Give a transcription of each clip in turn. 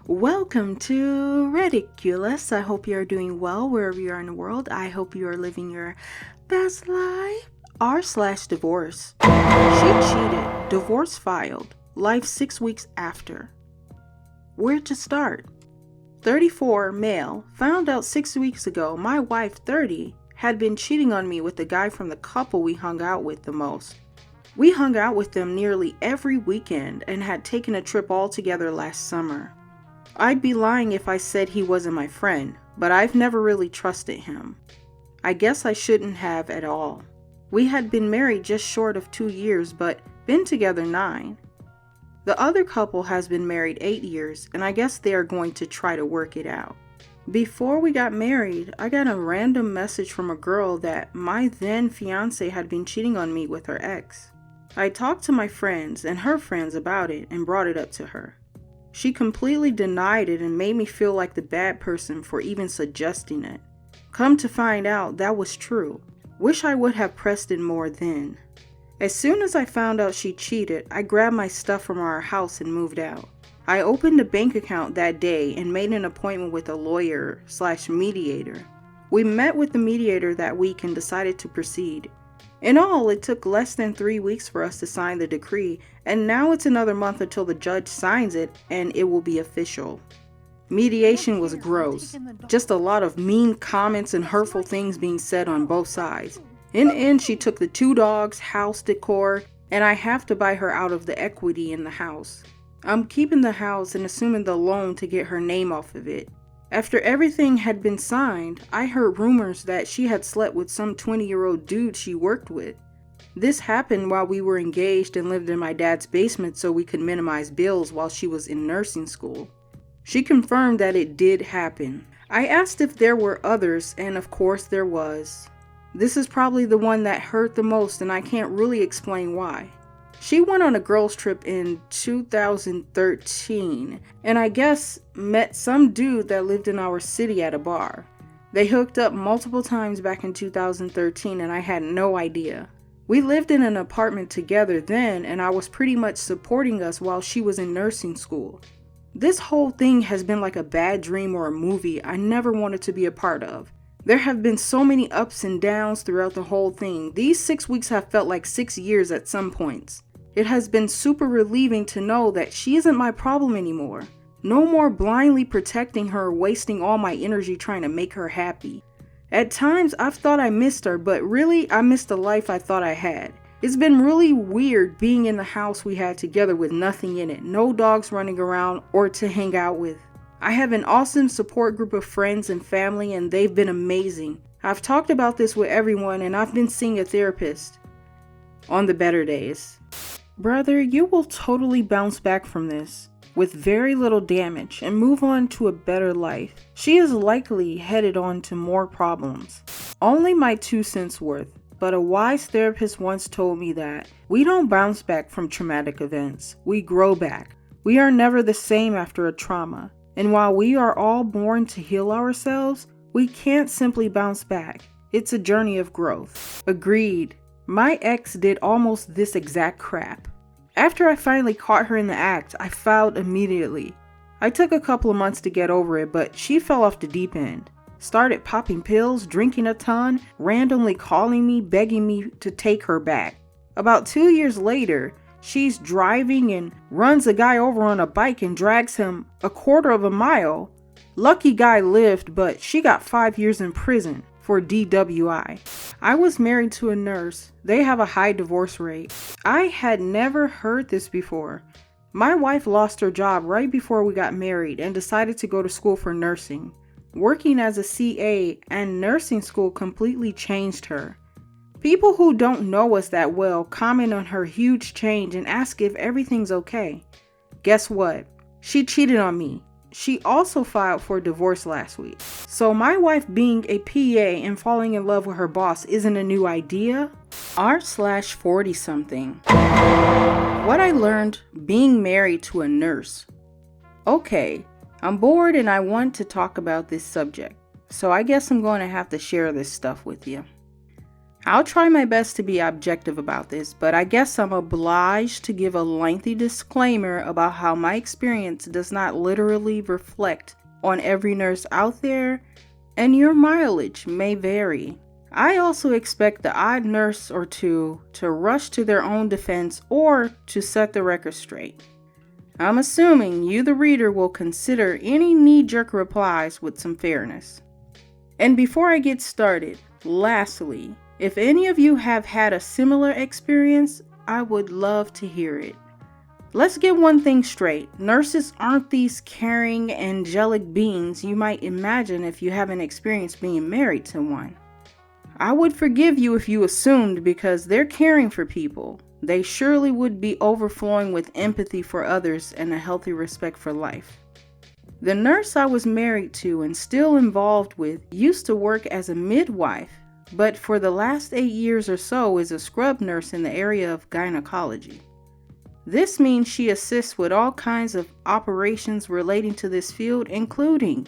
Welcome to Ridiculous. I hope you are doing well wherever you are in the world. I hope you are living your best life. R/divorce. She cheated. Divorce filed. Life 6 weeks after. Where to start? 34, male. Found out 6 weeks ago my wife, 30, had been cheating on me with the guy from the couple we hung out with the most. We hung out with them nearly every weekend and had taken a trip all together last summer. I'd be lying if I said he wasn't my friend, but I've never really trusted him. I guess I shouldn't have at all. We had been married just short of 2 years, but been together 9. The other couple has been married 8 years, and I guess they are going to try to work it out. Before we got married, I got a random message from a girl that my then fiance had been cheating on me with her ex. I talked to my friends and her friends about it and brought it up to her. She completely denied it and made me feel like the bad person for even suggesting it. Come to find out, that was true. Wish I would have pressed it more then. As soon as I found out she cheated, I grabbed my stuff from our house and moved out. I opened a bank account that day and made an appointment with a lawyer/mediator. We met with the mediator that week and decided to proceed. In all, it took less than 3 weeks for us to sign the decree, and now it's another month until the judge signs it and it will be official. Mediation was gross. Just a lot of mean comments and hurtful things being said on both sides. In the end, she took the 2 dogs, house decor, and I have to buy her out of the equity in the house. I'm keeping the house and assuming the loan to get her name off of it. After everything had been signed, I heard rumors that she had slept with some 20-year-old dude she worked with. This happened while we were engaged and lived in my dad's basement so we could minimize bills while she was in nursing school. She confirmed that it did happen. I asked if there were others, and of course there was. This is probably the one that hurt the most, and I can't really explain why. She went on a girls' trip in 2013, and I guess met some dude that lived in our city at a bar. They hooked up multiple times back in 2013, and I had no idea. We lived in an apartment together then, and I was pretty much supporting us while she was in nursing school. This whole thing has been like a bad dream or a movie I never wanted to be a part of. There have been so many ups and downs throughout the whole thing. These 6 weeks have felt like 6 years at some points. It has been super relieving to know that she isn't my problem anymore. No more blindly protecting her, wasting all my energy trying to make her happy. At times, I've thought I missed her, but really, I missed the life I thought I had. It's been really weird being in the house we had together with nothing in it, no dogs running around or to hang out with. I have an awesome support group of friends and family, and they've been amazing. I've talked about this with everyone, and I've been seeing a therapist on the better days. Brother, you will totally bounce back from this with very little damage and move on to a better life. She is likely headed on to more problems. Only my 2 cents worth, but a wise therapist once told me that we don't bounce back from traumatic events. We grow back. We are never the same after a trauma. And while we are all born to heal ourselves, we can't simply bounce back. It's a journey of growth. Agreed. My ex did almost this exact crap. After I finally caught her in the act, I filed immediately. I took a couple of months to get over it, but she fell off the deep end. Started popping pills, drinking a ton, randomly calling me, begging me to take her back. About 2 years later, she's driving and runs a guy over on a bike and drags him a quarter of a mile. Lucky guy lived, but she got 5 years in prison for DWI. I was married to a nurse. They have a high divorce rate. I had never heard this before. My wife lost her job right before we got married and decided to go to school for nursing. Working as a CA and nursing school completely changed her. People who don't know us that well comment on her huge change and ask if everything's okay. Guess what? She cheated on me. She also filed for divorce last week. So my wife being a PA and falling in love with her boss isn't a new idea? R/40 something. What I learned being married to a nurse. Okay, I'm bored and I want to talk about this subject. So I guess I'm going to have to share this stuff with you. I'll try my best to be objective about this, but I guess I'm obliged to give a lengthy disclaimer about how my experience does not literally reflect on every nurse out there, and your mileage may vary. I also expect the odd nurse or two to rush to their own defense or to set the record straight. I'm assuming you, the reader, will consider any knee-jerk replies with some fairness. And before I get started, lastly, if any of you have had a similar experience, I would love to hear it. Let's get one thing straight. Nurses aren't these caring, angelic beings you might imagine if you haven't experienced being married to one. I would forgive you if you assumed because they're caring for people. They surely would be overflowing with empathy for others and a healthy respect for life. The nurse I was married to and still involved with used to work as a midwife, but for the last 8 years or so is a scrub nurse in the area of gynecology. This means she assists with all kinds of operations relating to this field, including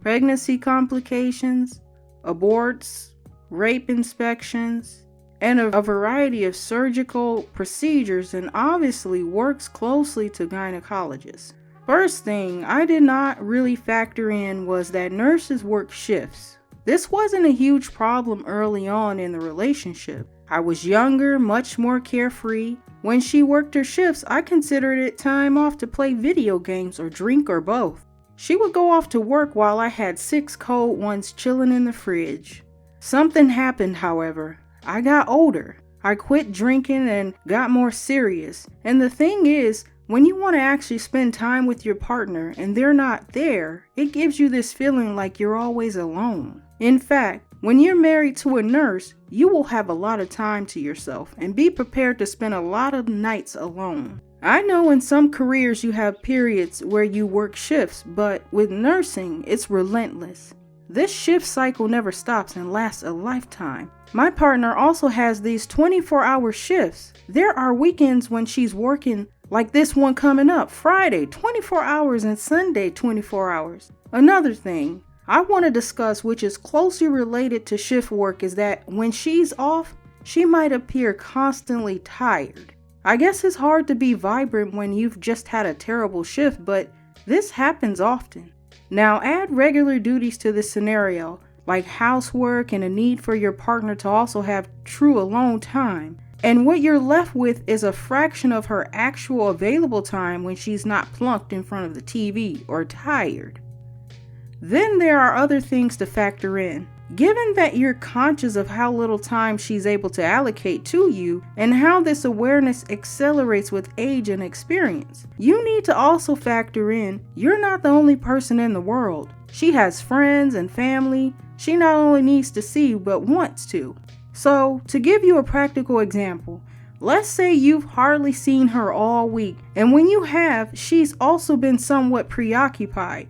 pregnancy complications, aborts, rape inspections, and a variety of surgical procedures, and obviously works closely to gynecologists. First thing I did not really factor in was that nurses work shifts. This wasn't a huge problem early on in the relationship. I was younger, much more carefree. When she worked her shifts, I considered it time off to play video games or drink or both. She would go off to work while I had 6 cold ones chilling in the fridge. Something happened, however. I got older. I quit drinking and got more serious. And the thing is, when you want to actually spend time with your partner and they're not there, it gives you this feeling like you're always alone. In fact, when you're married to a nurse, you will have a lot of time to yourself and be prepared to spend a lot of nights alone. I know in some careers you have periods where you work shifts, but with nursing, it's relentless. This shift cycle never stops and lasts a lifetime. My partner also has these 24-hour shifts. There are weekends when she's working like this one coming up, Friday, 24 hours, and Sunday, 24 hours. Another thing I want to discuss, which is closely related to shift work, is that when she's off, she might appear constantly tired. I guess it's hard to be vibrant when you've just had a terrible shift, but this happens often. Now add regular duties to this scenario, like housework and a need for your partner to also have true alone time. And what you're left with is a fraction of her actual available time when she's not plunked in front of the TV or tired. Then there are other things to factor in. Given that you're conscious of how little time she's able to allocate to you and how this awareness accelerates with age and experience, you need to also factor in you're not the only person in the world. She has friends and family she not only needs to see but wants to. So, to give you a practical example, let's say you've hardly seen her all week, and when you have, she's also been somewhat preoccupied.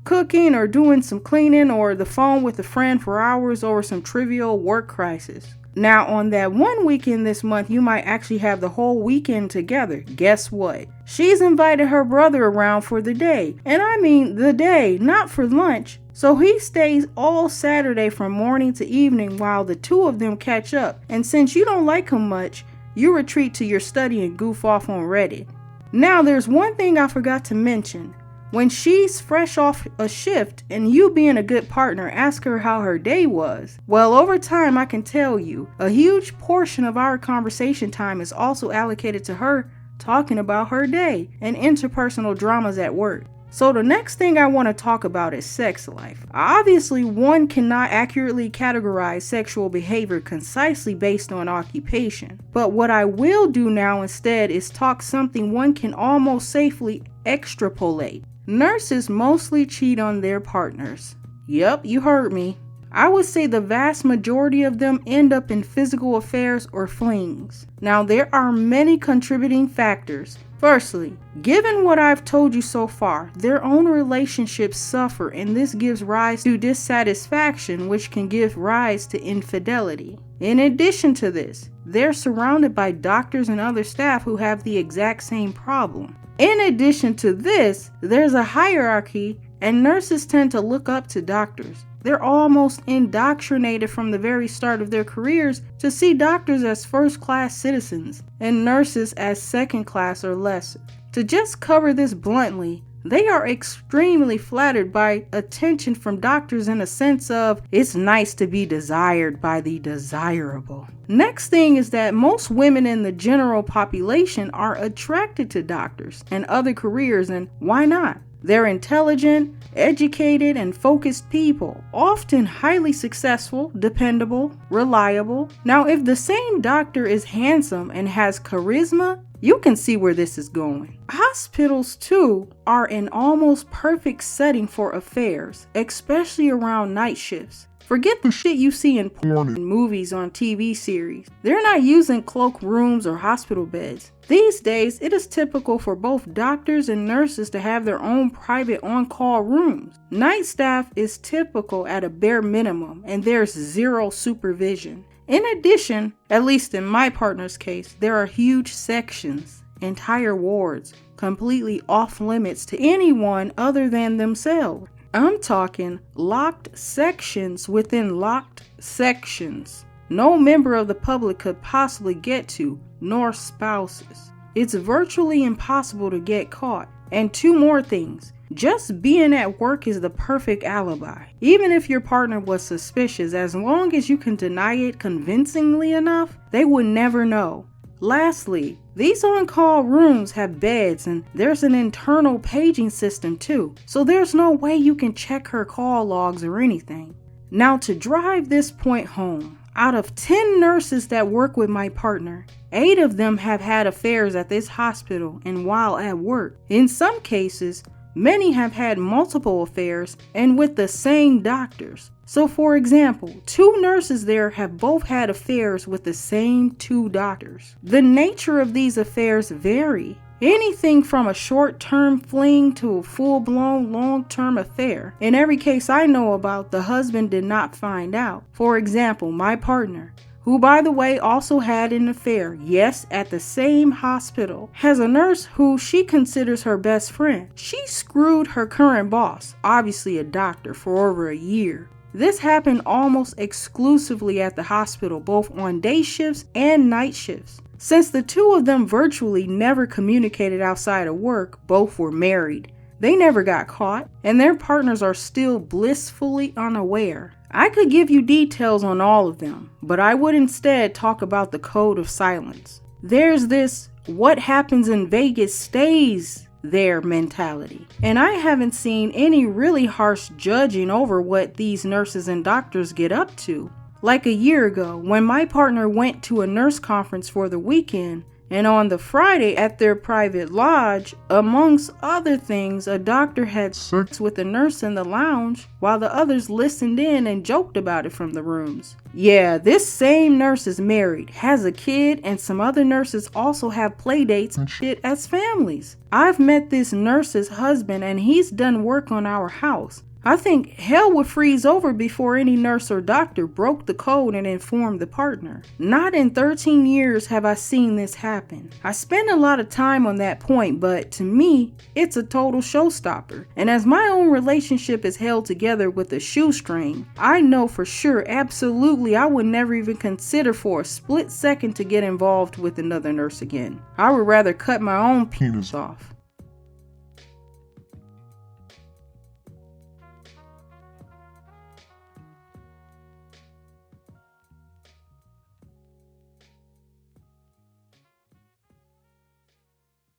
Cooking or doing some cleaning or the phone with a friend for hours over some trivial work crisis. Now, on that one weekend this month, you might actually have the whole weekend together. Guess what? She's invited her brother around for the day. And I mean the day, not for lunch. So he stays all Saturday from morning to evening while the two of them catch up. And since you don't like him much, you retreat to your study and goof off on Reddit. Now, there's one thing I forgot to mention. When she's fresh off a shift and you being a good partner, ask her how her day was. Well, over time, I can tell you, a huge portion of our conversation time is also allocated to her talking about her day and interpersonal dramas at work. So the next thing I want to talk about is sex life. Obviously, one cannot accurately categorize sexual behavior concisely based on occupation. But what I will do now instead is talk something one can almost safely extrapolate. Nurses mostly cheat on their partners. Yep, you heard me. I would say the vast majority of them end up in physical affairs or flings. Now, there are many contributing factors. Firstly, given what I've told you so far, their own relationships suffer, and this gives rise to dissatisfaction, which can give rise to infidelity. In addition to this, they're surrounded by doctors and other staff who have the exact same problem. In addition to this, there's a hierarchy and nurses tend to look up to doctors. They're almost indoctrinated from the very start of their careers to see doctors as first-class citizens and nurses as second-class or lesser. To just cover this bluntly, they are extremely flattered by attention from doctors in a sense of, it's nice to be desired by the desirable. Next thing is that most women in the general population are attracted to doctors and other careers, and why not? They're intelligent, educated, and focused people, often highly successful, dependable, reliable. Now, if the same doctor is handsome and has charisma, you can see where this is going. Hospitals, too, are an almost perfect setting for affairs, especially around night shifts. Forget the shit you see in porn and movies on TV series. They're not using cloak rooms or hospital beds. These days, it is typical for both doctors and nurses to have their own private on-call rooms. Night staff is typical at a bare minimum, and there's zero supervision. In addition, at least in my partner's case, there are huge sections, entire wards, completely off limits to anyone other than themselves. I'm talking locked sections within locked sections. No member of the public could possibly get to, nor spouses. It's virtually impossible to get caught. And two more things. Just being at work is the perfect alibi. Even if your partner was suspicious, as long as you can deny it convincingly enough, they would never know. Lastly, these on-call rooms have beds and there's an internal paging system too, so there's no way you can check her call logs or anything. Now, to drive this point home, out of 10 nurses that work with my partner, 8 of them have had affairs at this hospital and while at work. In some cases, many have had multiple affairs and with the same doctors. So for example, 2 nurses there have both had affairs with the same 2 doctors. The nature of these affairs vary. Anything from a short-term fling to a full-blown long-term affair. In every case I know about, the husband did not find out. For example, my partner, who by the way also had an affair, yes, at the same hospital, has a nurse who she considers her best friend. She screwed her current boss, obviously a doctor, for over a year. This happened almost exclusively at the hospital, both on day shifts and night shifts. Since the 2 of them virtually never communicated outside of work, both were married. They never got caught, and their partners are still blissfully unaware. I could give you details on all of them, but I would instead talk about the code of silence. There's this what happens in Vegas stays there mentality. And I haven't seen any really harsh judging over what these nurses and doctors get up to. Like a year ago, when my partner went to a nurse conference for the weekend, and on the Friday at their private lodge, amongst other things, a doctor had sex with a nurse in the lounge while the others listened in and joked about it from the rooms. Yeah, this same nurse is married, has a kid, and some other nurses also have play dates and shit as families. I've met this nurse's husband and he's done work on our house. I think hell would freeze over before any nurse or doctor broke the code and informed the partner. Not in 13 years have I seen this happen. I spend a lot of time on that point, but to me, it's a total showstopper. And as my own relationship is held together with a shoestring, I know for sure, absolutely, I would never even consider for a split second to get involved with another nurse again. I would rather cut my own penis off.